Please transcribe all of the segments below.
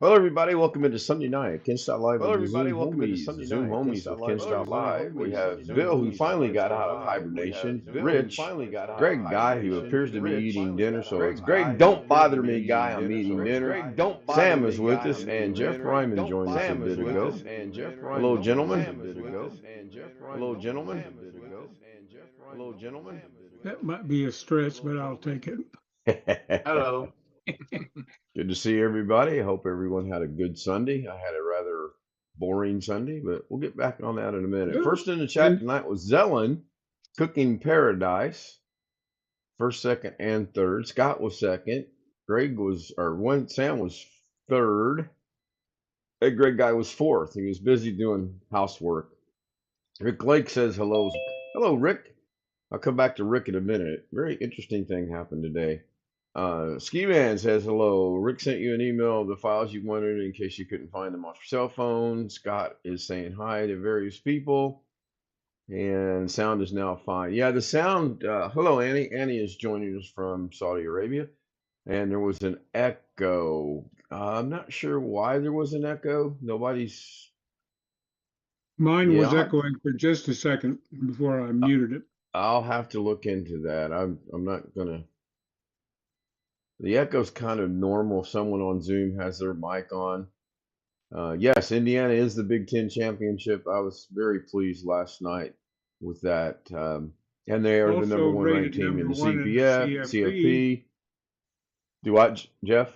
Hello, everybody. Welcome into Sunday night. Ken Stout Live Hello, with the everybody. Zoom Welcome into Homies. The Sunday Zoom night. Ken Homies Stout with Ken Live with the Stout Zoom Live. We Homies. have Zoom Bill, who Homies with finally Ken got Stout out of Live. We have hibernation. Bill, who Rich, finally got out of Greg Guy, who hibernation. appears to be Rich, eating dinner. So it's Greg Greg, Guy, who don't appears to bother be me, eating guy. I'm dinner. So eating it's dinner. Greg, don't bother Sam me, is with guy. us, I'm and eating Jeff dinner. Ryman Don't joined us a Sam is bit with ago. us, and Jeff Hello, Ryman joined us gentlemen. a bit ago. Hello, gentlemen. Hello, gentlemen. That might be a stretch, but I'll take it. Hello. Good to see everybody. I hope everyone had a good Sunday. I had a rather boring Sunday, but we'll get back on that in a minute. Yeah. First in the chat tonight was Zellen, Cooking Paradise. First, second, and third. Scott was second. Sam was third. That Greg guy was fourth. He was busy doing housework. Rick Lake says hello. Hello, Rick. I'll come back to Rick in a minute. Very interesting thing happened today. Ski Man says hello. Rick sent you an email of the files you wanted in case you couldn't find them off your cell phone. Scott is saying hi to various people. And sound is now fine. Yeah, the sound. Hello, Annie. Annie is joining us from Saudi Arabia. And there was an echo. I'm not sure why there was an echo. Nobody's. Mine Yeah, was echoing for just a second before I muted it. I'll have to look into that. I'm not gonna. The echo's kind of normal if someone on Zoom has their mic on. Yes, Indiana is the Big Ten championship. I was very pleased last night with that. And they are the Also number one ranked rated team in number the one in the CPF, CFP. CFP. Do what, Jeff?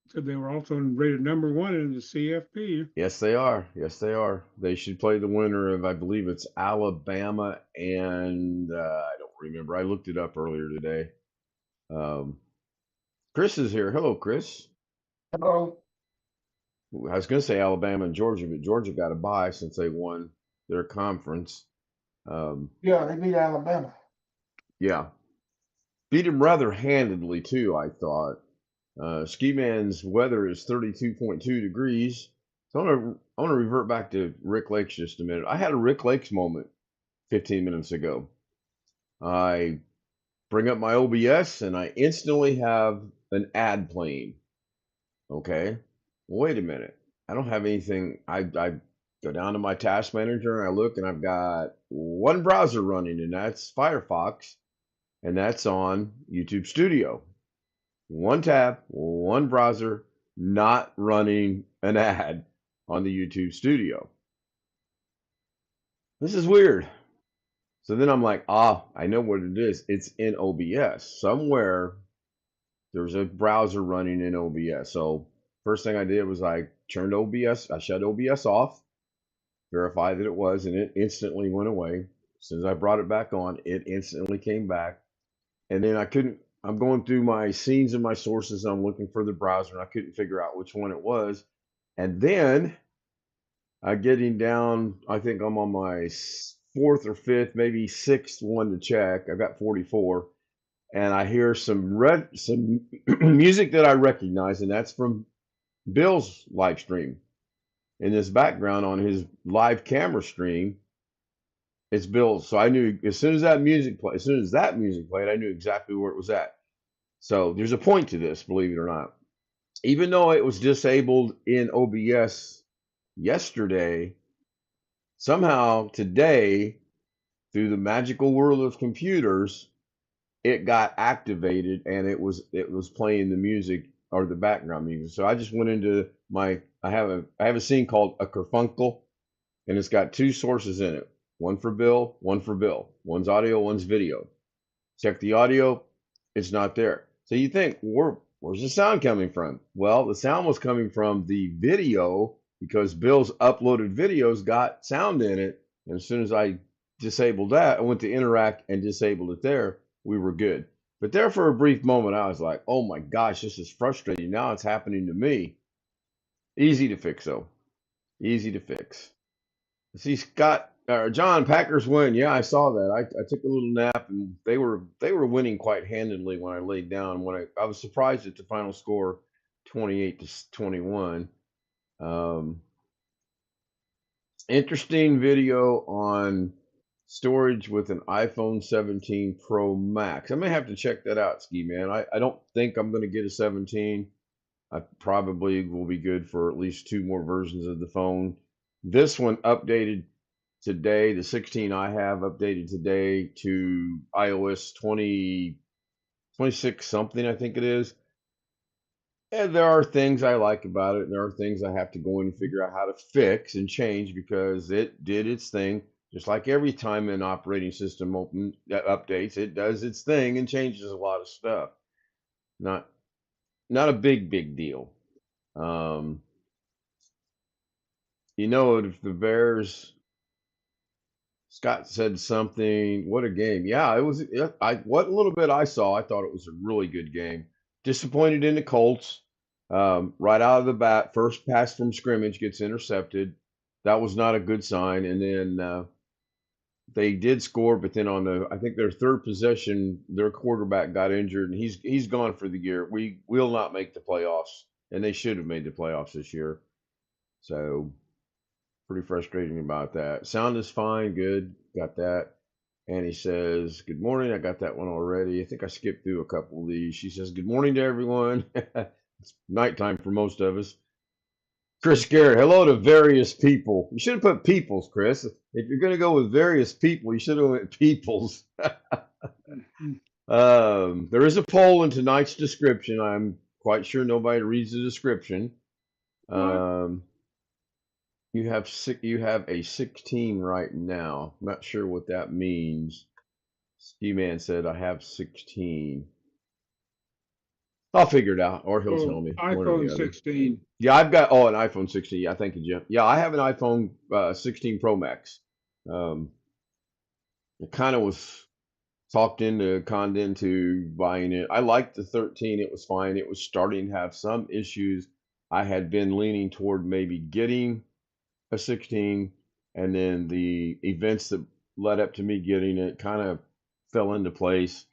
So they were also rated number one in the CFP. Yes, they are. Yes, they are. They should play the winner of, I believe it's Alabama and I don't remember. I looked it up earlier today. Chris is here. Hello, Chris. Hello. I was going to say Alabama and Georgia, but Georgia got a bye since they won their conference. Yeah, they beat Alabama. Yeah, beat them rather handedly too. I thought. Ski Man's weather is 32.2 degrees. So I want to revert back to Rick Lakes just a minute. I had a Rick Lakes moment 15 minutes ago. I bring up my OBS and I instantly have an ad playing. Okay, wait a minute. I don't have anything. I go down to my task manager and I look and I've got one browser running, and that's Firefox, and that's on YouTube Studio. One tab, one browser, not running an ad on the YouTube Studio. This is weird. So then I'm like, I know what it is. It's in OBS. Somewhere there's a browser running in OBS. So first thing I did was I turned OBS, I shut OBS off, verified that it was, and it instantly went away. As soon as I brought it back on, it instantly came back. And then I'm going through my scenes and my sources. I'm looking for the browser, and I couldn't figure out which one it was. And then I'm getting down, I think I'm on my fourth or fifth, maybe sixth one to check. I've got 44. And I hear some music that I recognize, and that's from Bill's live stream. In this background on his live camera stream, it's Bill's. So I knew as soon as that music played, I knew exactly where it was at. So there's a point to this, believe it or not. Even though it was disabled in OBS yesterday, somehow today, through the magical world of computers, it got activated and it was playing the music or the background music. So I just went into I have a scene called a kerfunkle, and it's got two sources in it. One for Bill, one for Bill. One's audio, one's video. Check the audio, it's not there. So you think, where's the sound coming from? Well, the sound was coming from the video because Bill's uploaded videos got sound in it. And as soon as I disabled that, I went to interact and disabled it there. We were good. But there for a brief moment, I was like, oh my gosh, this is frustrating. Now it's happening to me. Easy to fix, though. Easy to fix. See, John, Packers win. Yeah, I saw that. I took a little nap, and they were winning quite handedly when I laid down. I was surprised at the final score, 28-21. Interesting video on storage with an iPhone 17 Pro Max. I may have to check that out, Ski Man. I don't think I'm going to get a 17. I probably will be good for at least two more versions of the phone. This one updated today. The 16 I have updated today to iOS 26 something, I think it is. And there are things I like about it, and there are things I have to go in and figure out how to fix and change because it did its thing. Just like every time an operating system updates, it does its thing and changes a lot of stuff. Not not a big deal. Um, if the Bears, Scott said something. What a game! Yeah, it was. I what little bit I saw, I thought it was a really good game. Disappointed in the Colts. Right out of the bat, first pass from scrimmage gets intercepted. That was not a good sign. And then they did score, but then on I think their third possession, their quarterback got injured, and he's gone for the year. We will not make the playoffs, and they should have made the playoffs this year. So pretty frustrating about that. Sound is fine, good, got that. And he says, "Good morning." I got that one already. I think I skipped through a couple of these. She says, "Good morning to everyone." It's nighttime for most of us. Chris Garrett, hello to various people. You should have put peoples, Chris. If you're going to go with various people, you should have went peoples. There is a poll in tonight's description. I'm quite sure nobody reads the description. What? Um, you have a 16 right now. I'm not sure what that means. Ski Man said I have 16. I'll figure it out, or he'll tell Oh, me one or the iPhone other. 16. Yeah, I've got an iPhone 16. Yeah, thank you, Jim. Yeah, I have an iPhone 16 Pro Max. Um, I kind of was conned into buying it. I liked the 13. It was fine. It was starting to have some issues. I had been leaning toward maybe getting a 16, and then the events that led up to me getting it kind of fell into place.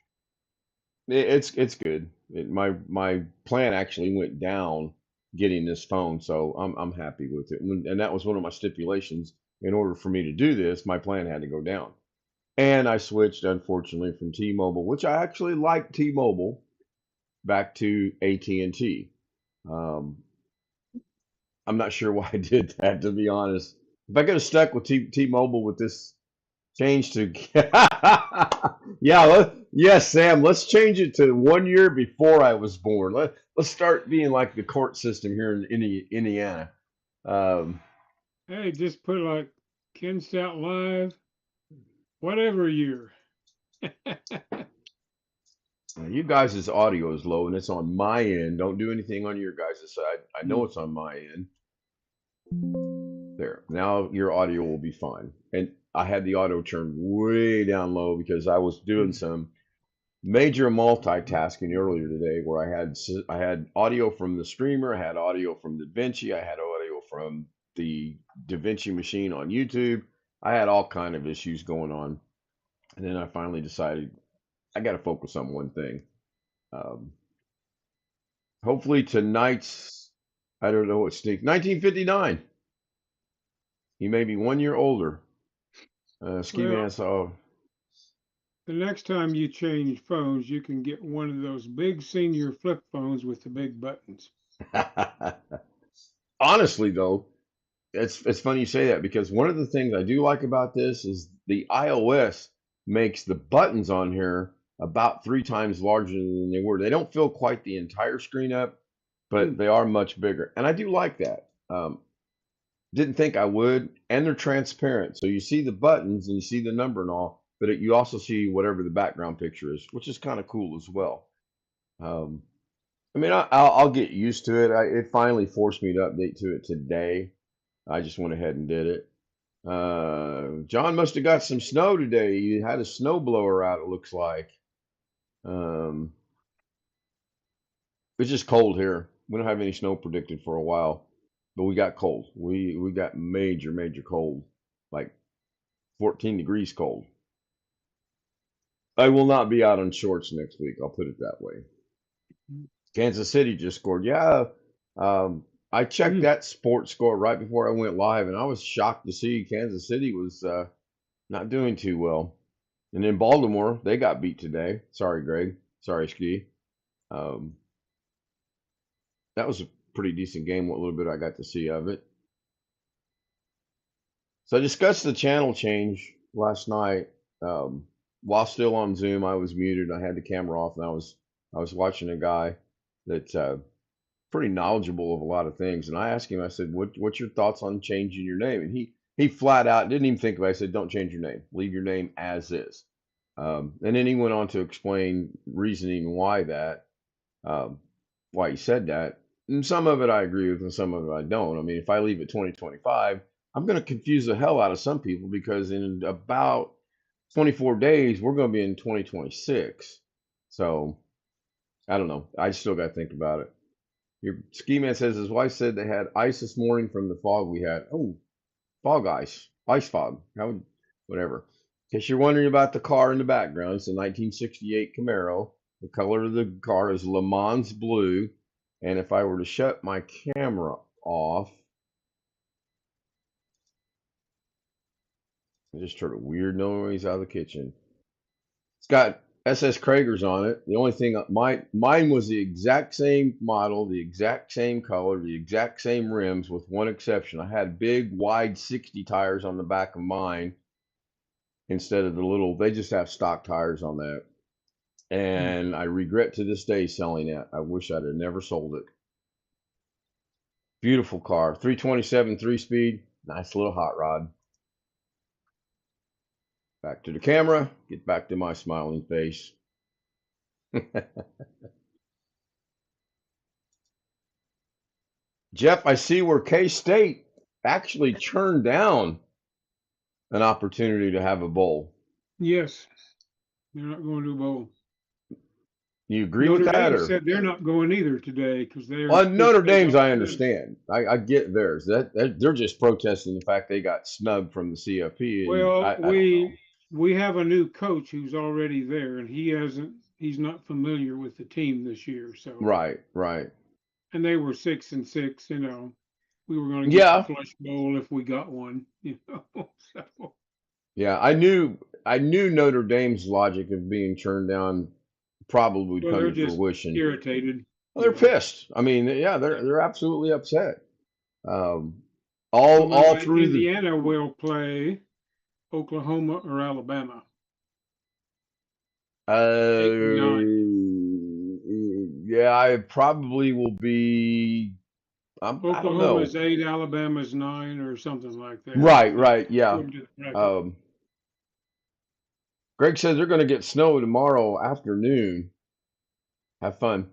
It's good. My plan actually went down getting this phone, so I'm happy with it. And that was one of my stipulations. In order for me to do this, my plan had to go down. And I switched, unfortunately, from T-Mobile, which I actually like T-Mobile, back to AT&T. Um, I'm not sure why I did that, to be honest. If I could have stuck with T-Mobile with this change to, yeah, yes, Sam. Let's change it to 1 year before I was born. Let's start being like the court system here in Indiana. Um, Hey, just put like Ken Stout Live, whatever year. you guys' audio is low, and it's on my end. Don't do anything on your guys' side. I know Hmm. it's on my end. There. Now your audio will be fine. And I had the auto turned way down low because I was doing Hmm. some major multitasking earlier today where I had audio from the streamer, I had audio from DaVinci, I had audio from the DaVinci machine on YouTube. I had all kind of issues going on. And then I finally decided I got to focus on one thing. Um, Hopefully tonight's, I don't know what sneak, 1959. He may be 1 year older. Ski Well, Man saw. the next time you change phones, you can get one of those big senior flip phones with the big buttons. Honestly, though, it's funny you say that because one of the things I do like about this is the iOS makes the buttons on here about 3 times larger than they were. They don't fill quite the entire screen up, Hmm. but they are much bigger, and I do like that. Didn't think I would, and they're transparent, so you see the buttons and you see the number and all, but you also see whatever the background picture is, which is kind of cool as well. Um, I mean, I'll get used to it. It finally forced me to update to it today. I just went ahead and did it. John must have got some snow today. He had a snow blower out, it looks like. Um, it's just cold here. We don't have any snow predicted for a while, but we got cold. We got major cold, like 14 degrees cold. I will not be out on shorts next week. I'll put it that way. Kansas City just scored. Yeah. I checked Hmm. that sports score right before I went live, and I was shocked to see Kansas City was not doing too well. And in Baltimore, they got beat today. Sorry, Greg. Sorry, Ski. Um, that was a pretty decent game. What little bit I got to see of it. So I discussed the channel change last night. Um, while still on Zoom, I was muted. I had the camera off, and I was watching a guy that's pretty knowledgeable of a lot of things. And I asked him, I said, "What's your thoughts on changing your name?" And he flat out didn't even think about it. I said, "Don't change your name. Leave your name as is." And then he went on to explain reasoning um, why he said that. And some of it I agree with, and some of it I don't. I mean, if I leave it 2025, I'm going to confuse the hell out of some people because in about 24 days, we're going to be in 2026. So I don't know. I still got to think about it. Your ski man says his wife said they had ice this morning from the fog we had. Oh, fog ice fog. Whatever. In case you're wondering about the car in the background, it's a 1968 Camaro. The color of the car is Le Mans blue. And if I were to shut my camera off, I just heard a weird noise out of the kitchen. It's got SS Kragers on it. The only thing mine was the exact same model, the exact same color, the exact same rims, with one exception. I had big, wide 60 tires on the back of mine instead of the little. They just have stock tires on that, and I regret to this day selling it. I wish I'd have never sold it. Beautiful car, 327 3-speed, nice little hot rod. Back to the camera. Get back to my smiling face. Jeff, I see where K-State actually turned down an opportunity to have a bowl. Yes, they're not going to a bowl. You agree with Notre that, Dame or? said they're not going either today because Well, this Notre they Dame's, got I snubbed. understand. I get theirs. That they're just protesting the fact they got snubbed from the CFP, and Well, I don't know. we have a new coach who's already there, and he's not familiar with the team this year. So, Right, right. and they were 6-6. You know, we were going to get the Yeah, flush bowl if we got one. You know, so yeah. I knew Notre Dame's logic of being turned down probably would well, come they're to just fruition. irritated. Well, they're You know, pissed. I mean, yeah, yeah. they're absolutely upset. Um, So all Monday, through the Indiana will play Oklahoma or Alabama, Uh, 8 and 9. yeah, I probably will be. I don't know. Oklahoma's 8, Alabama's 9, or something like that. Right, right, yeah. According to the bracket. Um, Greg says they're going to get snow tomorrow afternoon. Have fun.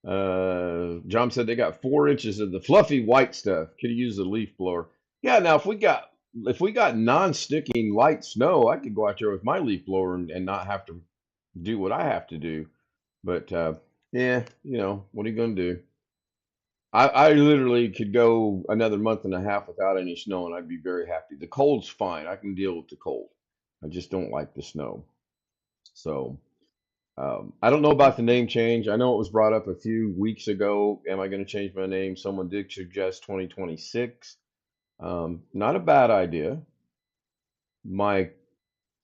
John said they got 4 inches of the fluffy white stuff. Could have used a leaf blower. Yeah, now if we got non-sticking light snow, I could go out there with my leaf blower and not have to do what I have to do. But yeah, what are you gonna do? I literally could go another month and a half without any snow, and I'd be very happy. The cold's fine. I can deal with the cold. I just don't like the snow. So I don't know about the name change. I know it was brought up a few weeks ago. Am I going to change my name? Someone did suggest 2026. Not a bad idea. My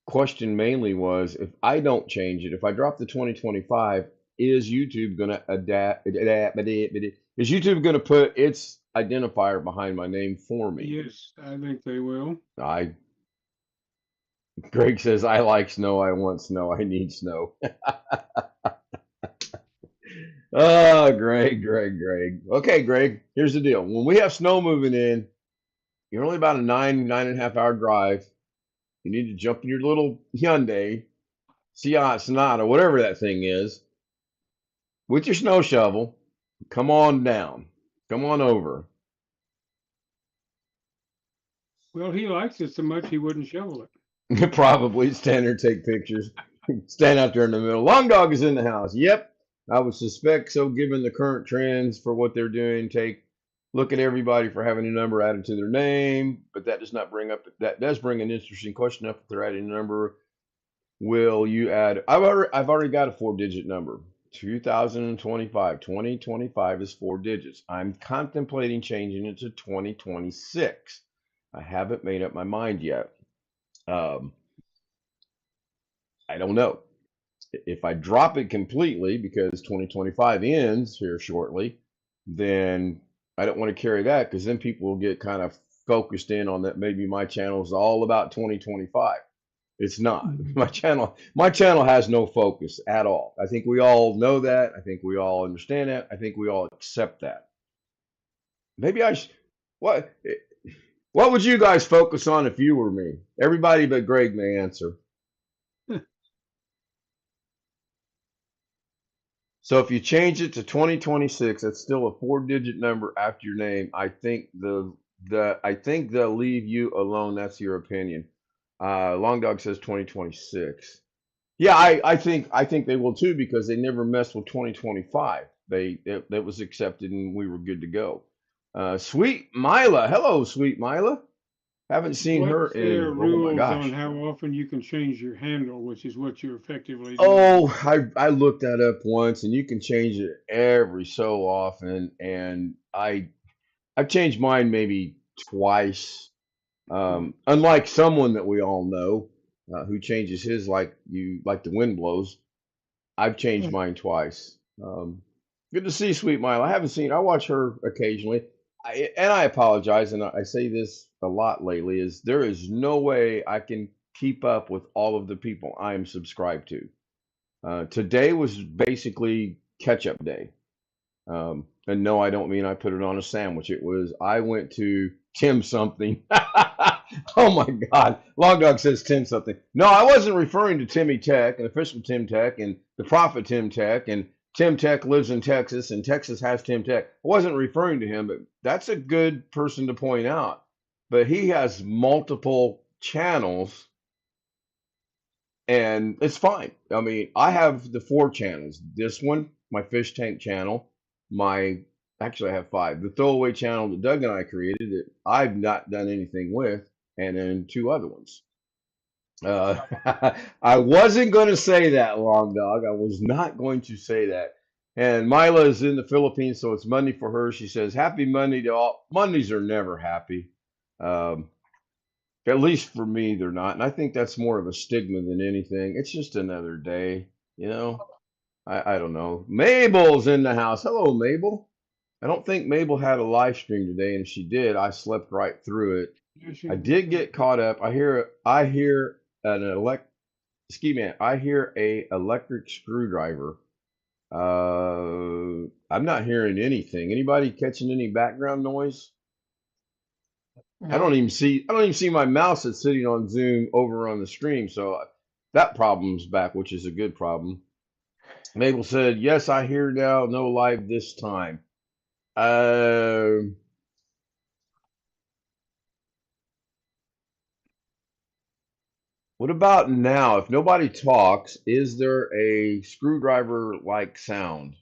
question mainly was, if I don't change it, if I drop the 2025, is YouTube going to is YouTube going to put its identifier behind my name for me? Yes, I think they will. I Greg says, I like snow, I want snow, I need snow. Oh, Greg. Okay, Greg, here's the deal. When we have snow moving in, you're only about a 9.5 hour drive. You need to jump in your little Hyundai, Sonata, whatever that thing is, with your snow shovel. Come on down. Come on over. Well, he likes it so much he wouldn't shovel it. Probably stand there, take pictures, stand out there in the middle. Long Dog is in the house. Yep, I would suspect so, given the current trends for what they're doing. Look at everybody for having a number added to their name, but that does bring an interesting question up. If they're adding a number, will you add? I've already got a 4-digit number. 2025. 2025 is 4 digits. I'm contemplating changing it to 2026. I haven't made up my mind yet. I don't know. If I drop it completely because 2025 ends here shortly, then I don't want to carry that because then people will get kind of focused in on that. Maybe my channel is all about 2025. It's not. My channel has no focus at all. I think we all know that. I think we all understand that. I think we all accept that. Maybe I sh what what would you guys focus on if you were me? Everybody but Greg may answer. So if you change it to 2026, that's still a 4-digit number after your name. I think they'll leave you alone. That's your opinion. Long Dog says 2026. Yeah, I think they will too because they never messed with 2025. That was accepted and we were good to go. Sweet Mila, hello, Sweet Mila. Haven't seen her What's their in, oh my rules on gosh. how often you can change your handle, which is what you're effectively doing? Oh, I looked that up once, and you can change it every so often, and I've changed mine maybe twice. Unlike someone that we all know who changes his like the wind blows. I've changed mine twice. Good to see Sweet Mile. I haven't seen. I watch her occasionally, and I apologize, and I say this a lot lately. Is there is no way I can keep up with all of the people I am subscribed to. Today was basically catch-up day. And no, I don't mean I put it on a sandwich. It was I went to Tim something. Oh my God. Long Dog says Tim something. No, I wasn't referring to Timmy Tech and official Tim Tech and the prophet Tim Tech and Tim Tech lives in Texas and Texas has Tim Tech. I wasn't referring to him, but that's a good person to point out. But he has multiple channels and it's fine. I mean, I have the 4 channels. This one, my fish tank channel, actually I have 5. The throwaway channel that Doug and I created that I've not done anything with, and then 2 other ones. I wasn't going to say that, Long Dog. I was not going to say that. And Mila is in the Philippines, so it's Monday for her. She says, "Happy Monday to all." Mondays are never happy. At least for me, they're not. And I think that's more of a stigma than anything. It's just another day, you know? I don't know. Mabel's in the house. Hello, Mabel. I don't think Mabel had a live stream today, and if she did, I slept right through it. I did get caught up. I hear I hear a electric screwdriver. I'm not hearing anything. Anybody catching any background noise? I don't even see my mouse that's sitting on Zoom over on the stream, so that problem's back, which is a good problem. Mabel said, "Yes, I hear now. No live this time." What about now? If nobody talks, is there a screwdriver like sound?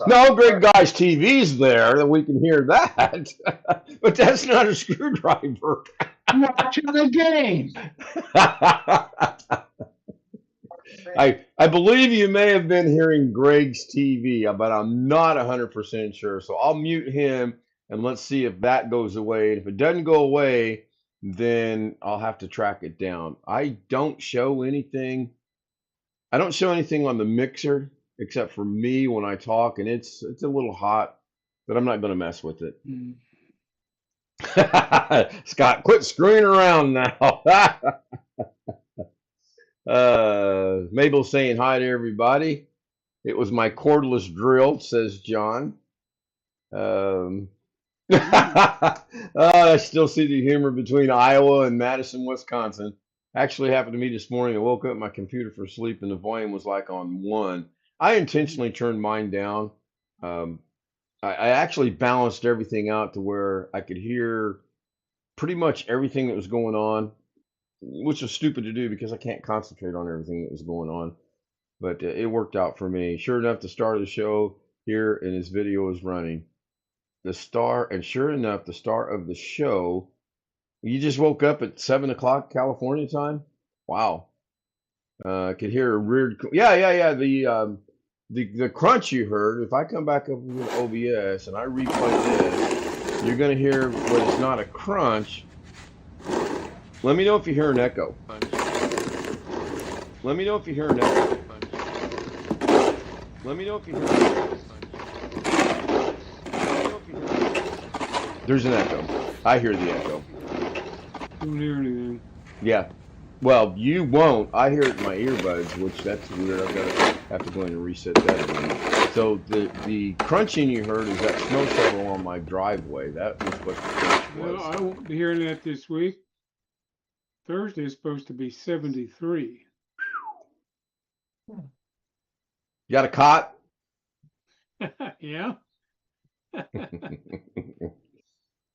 No, Greg Guy's TV's there that we can hear that, but that's not a screwdriver. Watching the game. I believe you may have been hearing Greg's TV, but I'm not 100% sure. So I'll mute him and let's see if that goes away. And if it doesn't go away, then I'll have to track it down. I don't show anything. I don't show anything on the mixer except for me when I talk, and it's a little hot, but I'm not going to mess with it. Scott, quit screwing around now. Mabel saying hi to everybody. It was my cordless drill, says John. I still see the humor between Iowa and Madison, Wisconsin. Actually happened to me this morning. I woke up my computer for sleep and the volume was like on 1. I intentionally turned mine down. I actually balanced everything out to where I could hear pretty much everything that was going on, which was stupid to do because I can't concentrate on everything that was going on. But it worked out for me. Sure enough, the start of the show here and this video is running. Sure enough, the star of the show. You just woke up at 7 o'clock California time? Wow. I could hear a weird. Yeah. The crunch you heard. If I come back up with OBS and I replay this, you're gonna hear what is not a crunch. Let me know if you hear an echo. Let me know if you hear an echo. Let me know if you hear an echo. There's an echo. I hear the echo. Don't hear anything. Yeah. Well, you won't. I hear it in my earbuds, which that's weird. I've got to have to go in and reset that again. So the crunching you heard is that snow shovel on my driveway. That was what the crunch Well, I was. won't be hearing that this week. Thursday is supposed to be 73. You got a cot? Yeah.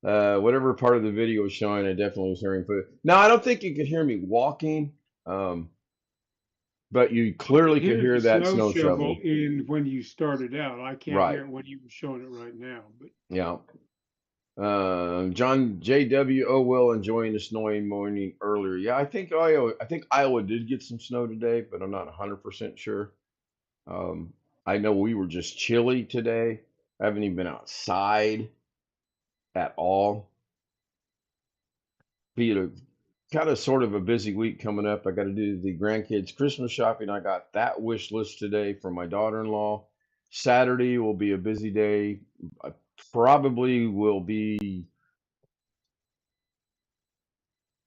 Whatever part of the video was showing, I definitely was hearing. No, I don't think you could hear me walking, but you I could clearly could hear hear the that snow snow shovel shovel. in when you started out. I can't hear Right. it when you were showing it right now. But Yeah. John JW. Oh well, enjoying the snowy morning earlier. Yeah, I think Iowa did get some snow today, but I'm not 100% sure. Um, I know we were just chilly today. I haven't even been outside at all. Be a kind of sort of a busy week coming up. I got to do the grandkids Christmas shopping. I got that wish list today for my daughter-in-law. Saturday will be a busy day. I probably will be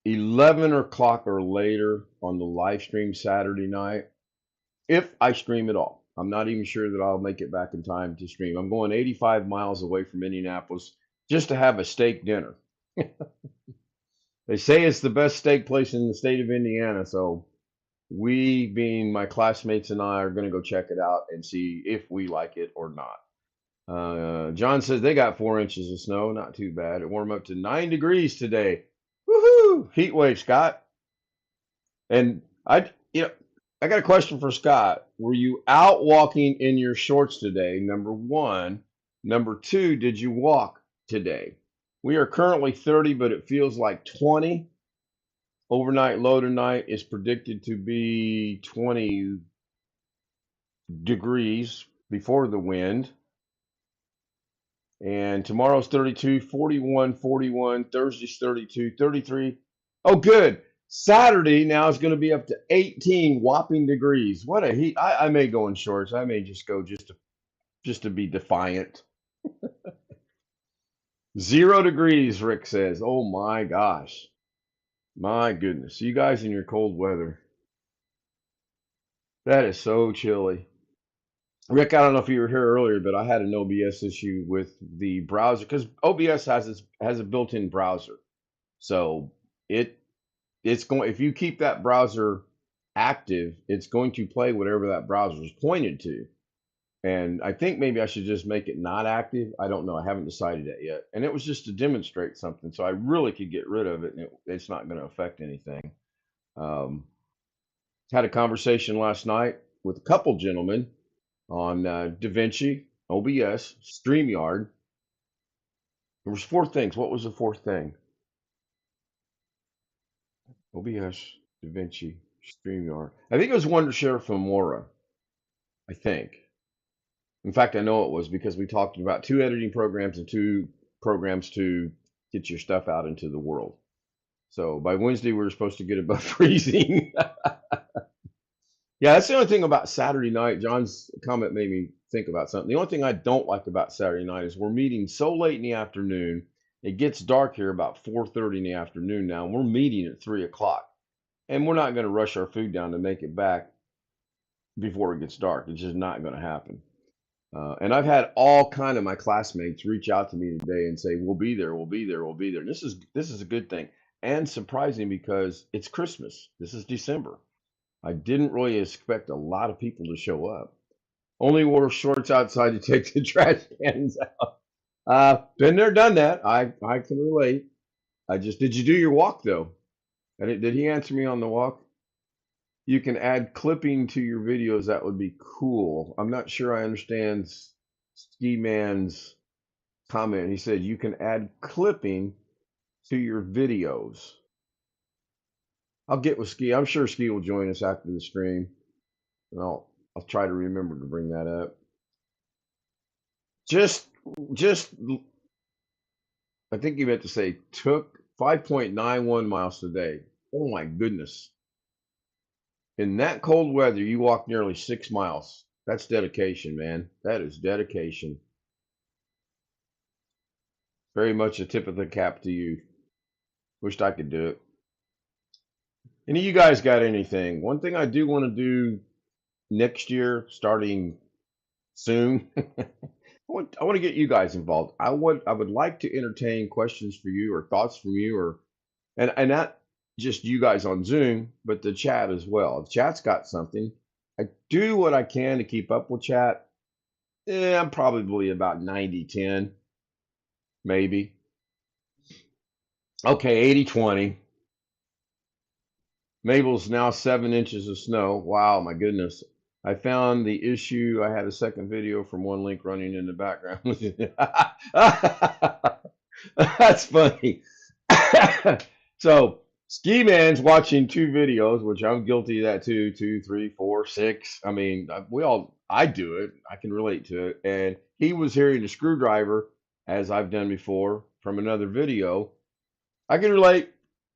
11 o'clock or later on the live stream Saturday night, if I stream at all. I'm not even sure that I'll make it back in time to stream. I'm going 85 miles away from Indianapolis just to have a steak dinner. They say it's the best steak place in the state of Indiana, so we, being my classmates and I, are going to go check it out and see if we like it or not. John says they got 4 inches of snow. Not too bad. It warmed up to 9 degrees today. Woohoo! Heat wave, Scott. And I got a question for Scott. Were you out walking in your shorts today? Number one. Number two, did you walk today? We are currently 30, but it feels like 20. Overnight low tonight is predicted to be 20 degrees before the wind. And tomorrow's 32, 41, 41. Thursday's 32, 33. Oh, good. Saturday now is going to be up to 18 whopping degrees. What a heat. I may go in shorts. I may just go just to be defiant. 0 degrees, Rick says. Oh my gosh. My goodness. You guys in your cold weather. That is so chilly. Rick, I don't know if you were here earlier, but I had an OBS issue with the browser because OBS has a built-in browser. So it it's going if you keep that browser active, it's going to play whatever that browser is pointed to. And I think maybe I should just make it not active. I don't know. I haven't decided that yet. And it was just to demonstrate something, so I really could get rid of it, and it's not going to affect anything. Um, Had a conversation last night with a couple gentlemen on DaVinci, OBS, StreamYard. There was four things. What was the fourth thing? OBS, DaVinci, StreamYard. I think it was Wondershare Filmora. I think. In fact, I know it was because we talked about two editing programs and two programs to get your stuff out into the world. So by Wednesday, we were supposed to get above freezing. Yeah, that's the only thing about Saturday night. John's comment made me think about something. The only thing I don't like about Saturday night is we're meeting so late in the afternoon. It gets dark here about 4:30 in the afternoon now, and we're meeting at 3 o'clock. And we're not going to rush our food down to make it back before it gets dark. It's just not going to happen. And I've had all kind of my classmates reach out to me today and say, "We'll be there. We'll be there. We'll be there." And this is a good thing and surprising because it's Christmas. This is December. I didn't really expect a lot of people to show up. Only wore shorts outside to take the trash cans out. Been there, done that. I can relate. Did you do your walk though? Did he answer me on the walk? You can add clipping to your videos. That would be cool. I'm not sure I understand Ski Man's comment. He said you can add clipping to your videos. I'll get with Ski. I'm sure Ski will join us after the stream. And I'll try to remember to bring that up. Just I think you meant to say took 5.91 miles today. Oh my goodness. In that cold weather, you walk nearly 6 miles. That's dedication, man. That is dedication. Very much a tip of the cap to you. Wished I could do it. Any of you guys got anything? One thing I do want to do next year, starting soon, I want to get you guys involved. I would like to entertain questions for you or thoughts from you, or and not just you guys on Zoom, but the chat as well. If chat's got something, I do what I can to keep up with chat. I'm probably about 90-10, maybe. Okay, 80-20. Mabel's now 7 inches of snow. Wow, my goodness. I found the issue. I had a second video from one link running in the background. That's funny. So, Ski Man's watching two videos, which I'm guilty of that too. 2, 3, 4, 6. I mean, I do it. I can relate to it. And he was hearing a screwdriver, as I've done before, from another video. I can relate.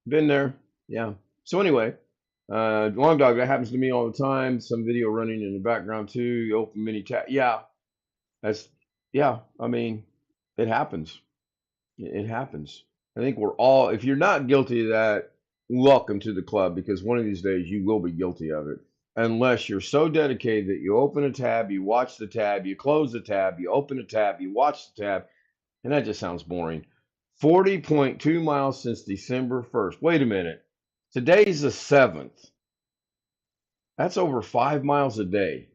Been there. Yeah. So anyway, long dog, that happens to me all the time. Some video running in the background too. You open mini tab. Yeah. That's, yeah. I mean, it happens. It happens. I think we're all, if you're not guilty of that, welcome to the club, because one of these days you will be guilty of it. Unless you're so dedicated that you open a tab, you watch the tab, you close the tab, you open a tab, you watch the tab, and that just sounds boring. 40.2 miles since December 1st. Wait a minute. Today's the 7th. That's over 5 miles a day.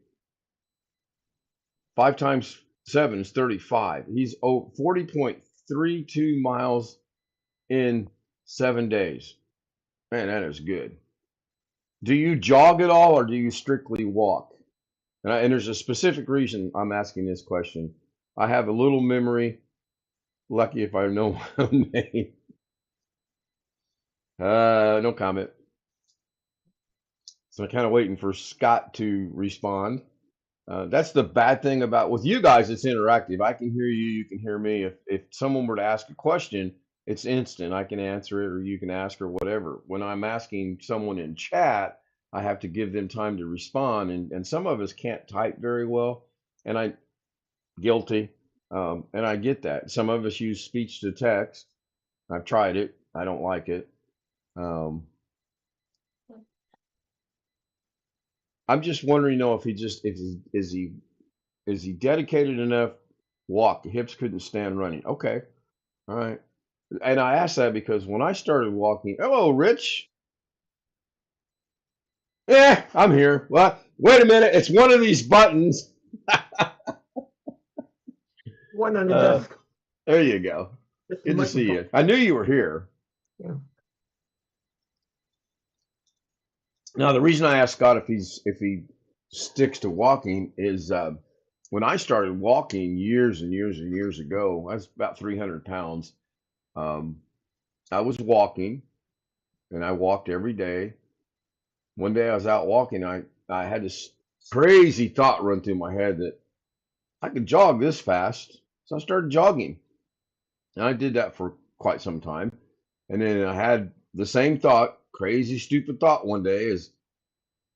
5 times 7 is 35. He's 40.32 miles in 7 days. Man, that is good. Do you jog at all, or do you strictly walk? And there's a specific reason I'm asking this question. I have a little memory. Lucky if I know my own name. No comment. So I'm kind of waiting for Scott to respond. That's the bad thing about with you guys. It's interactive. I can hear you. You can hear me. If someone were to ask a question, it's instant. I can answer it, or you can ask, or whatever. When I'm asking someone in chat, I have to give them time to respond. And some of us can't type very well, and I guilty. And I get that. Some of us use speech to text. I've tried it. I don't like it. I'm just wondering though if is he dedicated enough? Walk. The hips couldn't stand running. Okay. All right. And I asked that because when I started walking, hello, Rich. Yeah, I'm here. Well, wait a minute. It's one of these buttons. One on the Uh, desk. there you go. Just the Good to see you. microphone. I knew you were here. Yeah. Now, the reason I asked Scott if he sticks to walking is when I started walking years and years and years ago, I was about 300 pounds. Um, I was walking, and I walked every day. One day I was out walking. I had this crazy thought run through my head that I could jog this fast. So I started jogging. And I did that for quite some time. And then I had the same thought, crazy, stupid thought one day is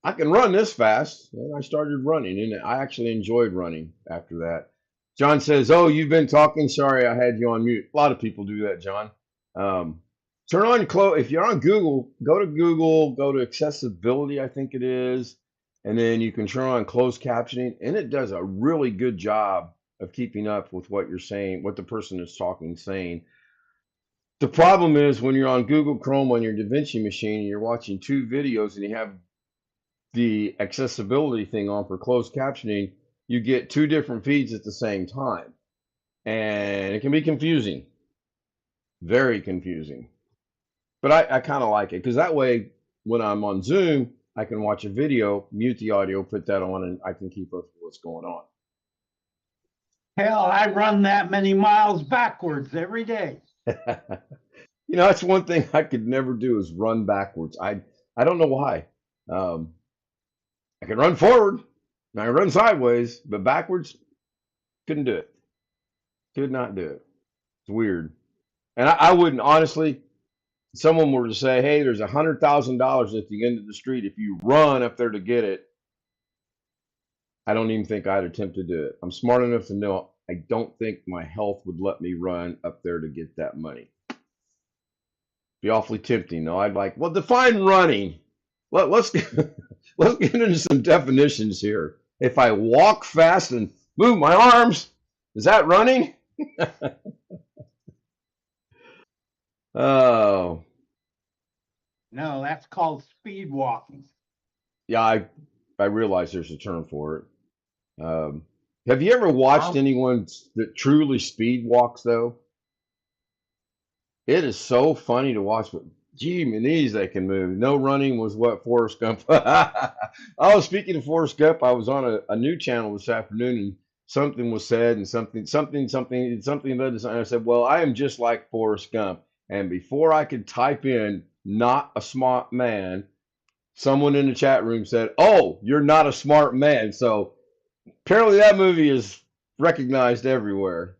I can run this fast. And I started running, and I actually enjoyed running after that. John says, "Oh, you've been talking. Sorry, I had you on mute." A lot of people do that, John. Turn on close. If you're on Google, go to accessibility, I think it is, and then you can turn on closed captioning, and it does a really good job of keeping up with what you're saying, what the person is talking saying. The problem is when you're on Google Chrome on your DaVinci machine and you're watching two videos and you have the accessibility thing on for closed captioning, you get two different feeds at the same time. And it can be confusing, very confusing. But I kind of like it because that way, when I'm on Zoom, I can watch a video, mute the audio, put that on, and I can keep up with what's going on. Hell, I run that many miles backwards every day. That's one thing I could never do is run backwards. I don't know why. I can run forward, and I can run sideways, but backwards, couldn't do it. Could not do it. It's weird. And I wouldn't, honestly, someone were to say, "Hey, there's $100,000 at the end of the street. If you run up there to get it," I don't even think I'd attempt to do it. I'm smart enough to know I don't think my health would let me run up there to get that money. Be awfully tempting, though. I'd like, well, define running. Let's let's get into some definitions here. If I walk fast and move my arms, is that running? Oh, No, that's called speed walking. yeah, I realize there's a term for it. Have you ever watched Um, anyone that truly speed walks though? It is so funny to watch, but gee, my knees they can move. No running was what Forrest Gump. Oh, speaking of Forrest Gump, I was on a new channel this afternoon, and something was said, and something led to something. I said, "Well, I am just like Forrest Gump." And before I could type in "not a smart man," someone in the chat room said, "Oh, you're not a smart man." So apparently, that movie is recognized everywhere.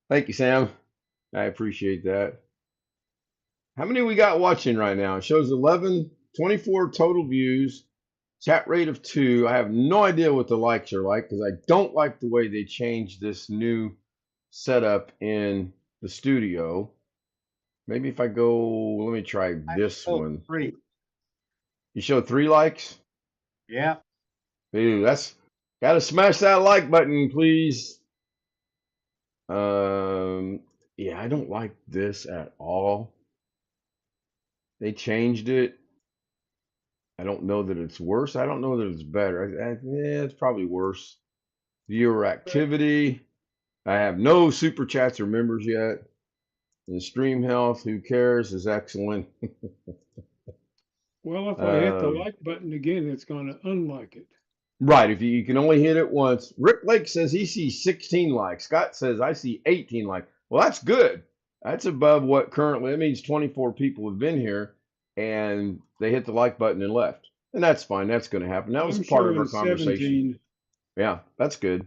Thank you, Sam. I appreciate that. How many we got watching right now? It shows 11, 24 total views, chat rate of 2. I have no idea what the likes are like because I don't like the way they changed this new setup in the studio. Maybe if I go, let me try this one. 3. You show 3 likes? Yeah. Ooh, that's gotta smash that like button, please. Yeah, I don't like this at all. They changed it. I don't know that it's worse. I don't know that it's better. Yeah, it's probably worse. Viewer activity. I have no super chats or members yet. And stream health, who cares, is excellent. Well, if I hit the Um, like button again, it's going to unlike it. right, if you can only hit it once. Rick Lake says he sees 16 likes. Scott says I see 18 likes. Well, that's good. That's above what currently, that means 24 people have been here and they hit the like button and left. And that's fine. That's going to happen. That was I'm part of our showing conversation. 17. Yeah, that's good.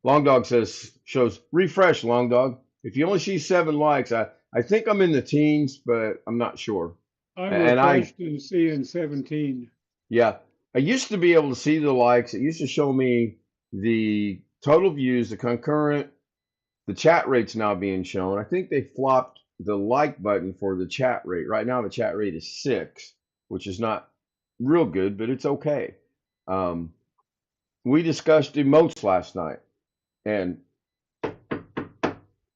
Long Dog shows refresh, Long Dog. If you only see 7 likes, I think I'm in the teens, but I'm not sure. I And I refreshed and seeing 17. yeah, I used to be able to see the likes. It used to show me the total views, the concurrent, the chat rate's now being shown. I think they flopped the like button for the chat rate. Right now the chat rate is 6, which is not real good, but it's okay. We discussed emotes last night, and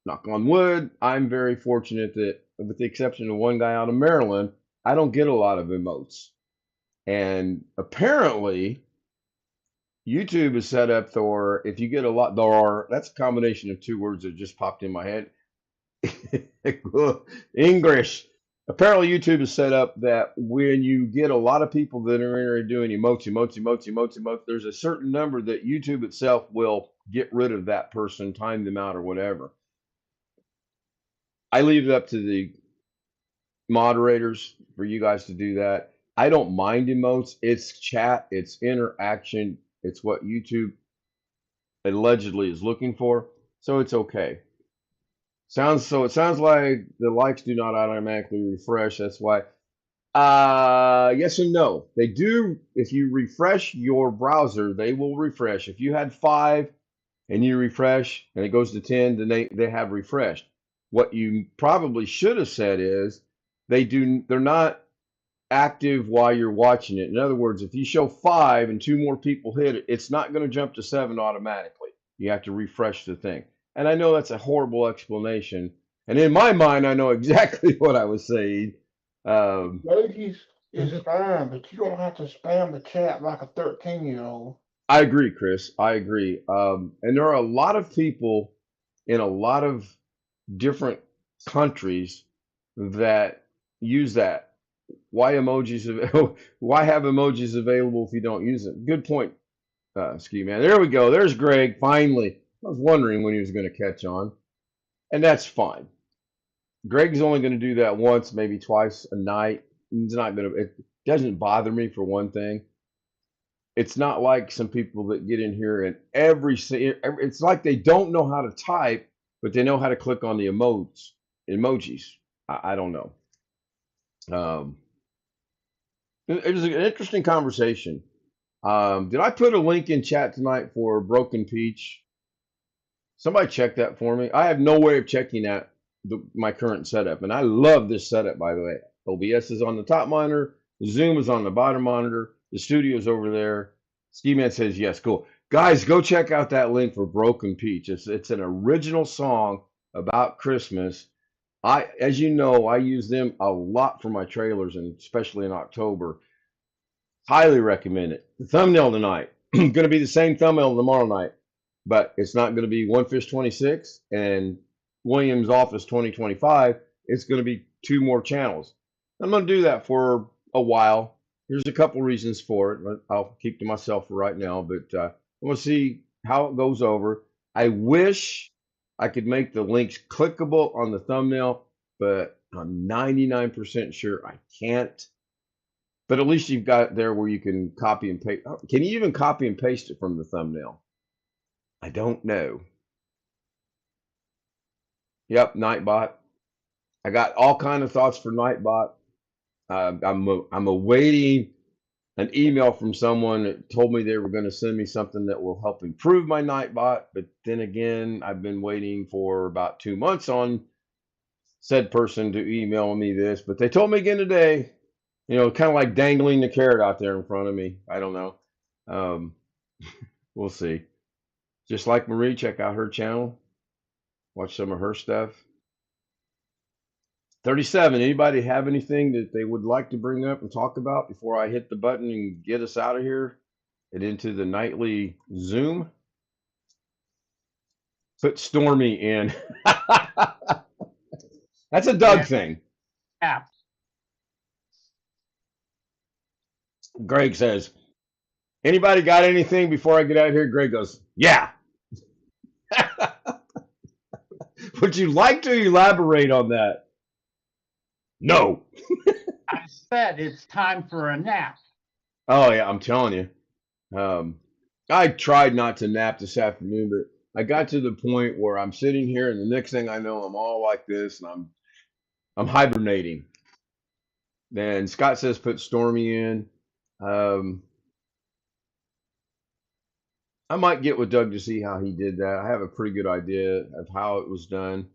knock on wood, I'm very fortunate that, with the exception of one guy out of Maryland, I don't get a lot of emotes. And apparently, YouTube is set up for if you get a lot, that's a combination of 2 words that just popped in my head. English. Apparently, YouTube is set up that when you get a lot of people that are in there doing emotes, there's a certain number that YouTube itself will get rid of that person, time them out, or whatever. I leave it up to the moderators for you guys to do that. I don't mind emotes. It's chat, it's interaction, it's what YouTube allegedly is looking for, so it's okay. It sounds like the likes do not automatically refresh. That's why. Yes and no. They do. If you refresh your browser, they will refresh. If you had 5 and you refresh and it goes to 10, then they have refreshed. What you probably should have said is they're not active while you're watching it. In other words, if you show 5 and 2 more people hit it, it's not going to jump to 7 automatically. You have to refresh the thing. And I know that's a horrible explanation. And in my mind, I know exactly what I was saying. Emojis is fine, but you don't have to spam the chat like a 13-year-old. I agree, Chris. I agree. And there are a lot of people in a lot of different countries that use that. Why emojis? Why have emojis available if you don't use it? Good point, Ski Man. There we go. There's Greg. Finally, I was wondering when he was going to catch on, and that's fine. Greg's only going to do that once, maybe twice a night. It's not going to. It doesn't bother me for one thing. It's not like some people that get in here and it's like they don't know how to type, but they know how to click on the emojis. I don't know. Um, it was an interesting conversation. Did I put a link in chat tonight for Broken Peach? Somebody check that for me. I have no way of checking that my current setup, and I love this setup, by the way. OBS is on the top monitor, Zoom is on the bottom monitor, the studio's over there. Ski Man says yes, cool. Guys, go check out that link for Broken Peach. It's an original song about Christmas. As you know, I use them a lot for my trailers, and especially in October. Highly recommend it. The thumbnail tonight going to be the same thumbnail tomorrow night, but it's not going to be One Fish 26 and Williams Office 2025. It's going to be two more channels. I'm going to do that for a while. There's a couple reasons for it. I'll keep to myself for right now, but I'm going to see how it goes over. I wish I could make the links clickable on the thumbnail, but I'm 99% sure I can't. But at least you've got it there where you can copy and paste. Can you even copy and paste it from the thumbnail? I don't know. Yep, Nightbot. I got all kind of thoughts for Nightbot. I'm awaiting an email from someone that told me they were going to send me something that will help improve my Nightbot. But then again, I've been waiting for about 2 months on said person to email me this. But they told me again today. Kind of like dangling the carrot out there in front of me. I don't know. We'll see. Just like Marie, check out her channel. Watch some of her stuff. 37. Anybody have anything that they would like to bring up and talk about before I hit the button and get us out of here and into the nightly Zoom? Put Stormy in. That's a Doug thing. Yeah. Greg says, anybody got anything before I get out of here? Greg goes, yeah. Would you like to elaborate on that? No. I said it's time for a nap. Oh, yeah, I'm telling you. I tried not to nap this afternoon, but I got to the point where I'm sitting here, and the next thing I know, I'm all like this, and I'm hibernating. And Scott says put Stormy in. I might get with Doug to see how he did that. I have a pretty good idea of how it was done.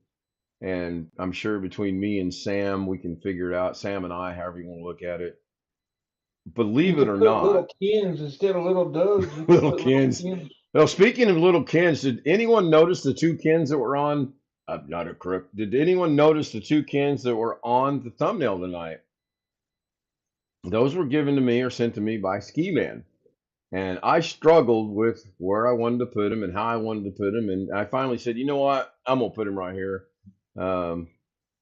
And I'm sure between me and Sam, we can figure it out. Sam and I, however you want to look at it. Believe it or not. Little Kens instead of little Doug. Little Kens. Well, speaking of little Kens, did anyone notice the two Kens that were on? Not a crook. Did anyone notice the two Kens that were on the thumbnail tonight? Those were given to me or sent to me by Ski Man. And I struggled with where I wanted to put him and how I wanted to put him. And I finally said, you know what? I'm going to put him right here.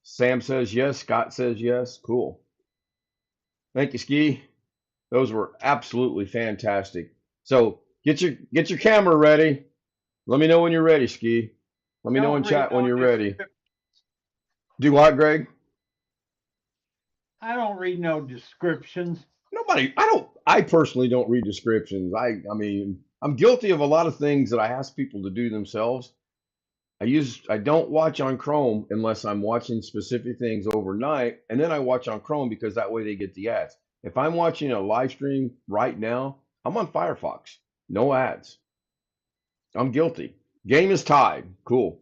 Sam says yes. Scott says yes. Cool. Thank you, Ski. Those were absolutely fantastic. So get your camera ready. Let me know when you're ready, Ski. Let me know in chat when you're ready. Do what, Greg? I don't read no descriptions. I personally don't read descriptions. I mean, I'm guilty of a lot of things that I ask people to do themselves. I don't watch on Chrome unless I'm watching specific things overnight, and then I watch on Chrome because that way they get the ads. If I'm watching a live stream right now, I'm on Firefox. No ads. I'm guilty. Game is tied. Cool.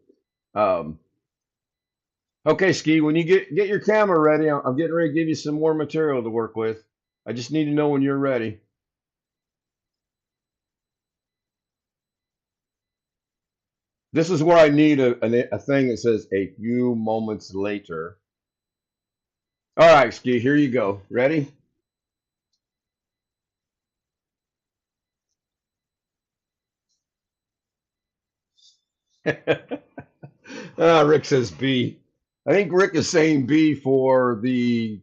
Okay, Ski, when you get your camera ready, I'm getting ready to give you some more material to work with. I just need to know when you're ready. This is where I need a thing that says a few moments later. All right, Ski, here you go. Ready? Rick says B. I think Rick is saying B for the,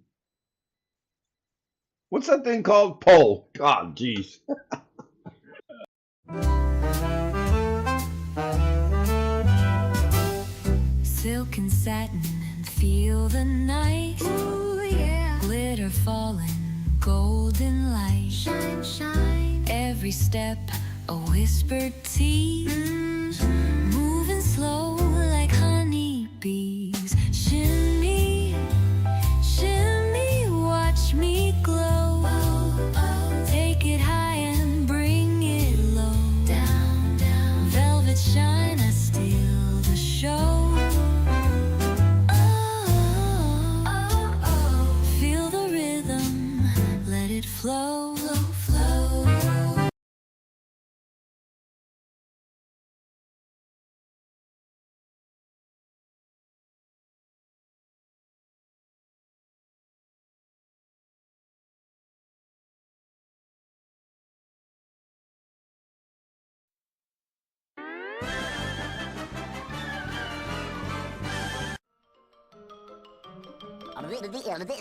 what's that thing called? Poll. God, geez. Silk and satin and feel the night. Ooh, yeah. Glitter falling, golden light. Shine, shine. Every step a whispered tease. Moving slow like honey bees. Shimmy, shimmy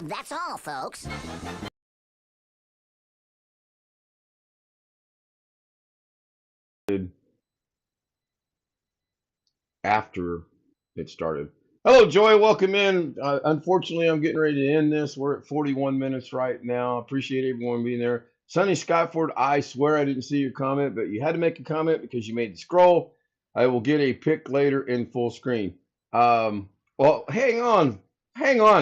That's all, folks. After it started. Hello, Joy. Welcome in. Unfortunately, I'm getting ready to end this. We're at 41 minutes right now. Appreciate everyone being there. Sonny Skyford, I swear I didn't see your comment, but you had to make a comment because you made the scroll. I will get a pic later in full screen. Well, hang on,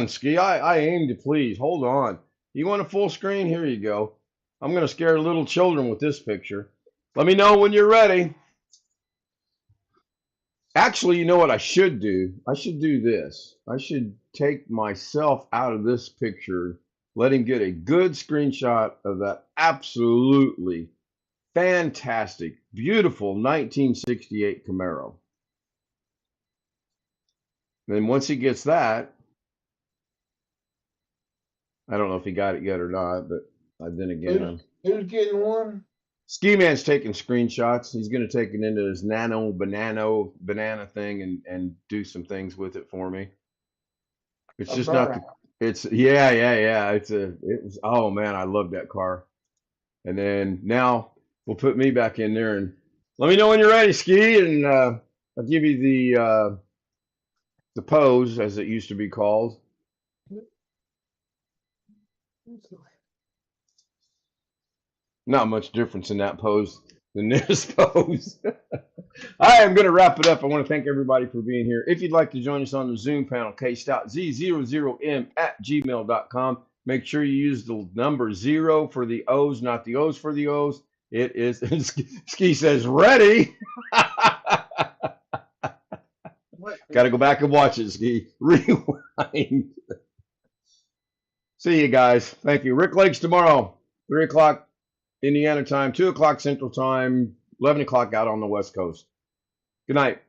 Ski. I aim to please. Hold on. You want a full screen? Here you go. I'm going to scare little children with this picture. Let me know when you're ready. Actually, you know what I should do? I should do this. I should take myself out of this picture, let him get a good screenshot of that absolutely fantastic, beautiful 1968 Camaro. Then once he gets that, I don't know if he got it yet or not, but then again, Who's getting one? Ski Man's taking screenshots. He's going to take it into his banana thing and do some things with it for me. It's just not the, it's yeah. It was, oh man, I love that car. And then now we'll put me back in there and let me know when you're ready, Ski, and I'll give you the pose as it used to be called. Not much difference in that pose than this pose. I am going to wrap it up. I want to thank everybody for being here. If you'd like to join us on the Zoom panel, kstout00m@gmail.com. Make sure you use the number 0 for the O's, not the O's for the O's. It is, Ski says, ready. Got to go back and watch it, Ski. Rewind. See you guys. Thank you. Rick Lakes tomorrow, 3 o'clock. Indiana time, 2 o'clock Central Time, 11 o'clock out on the West Coast. Good night.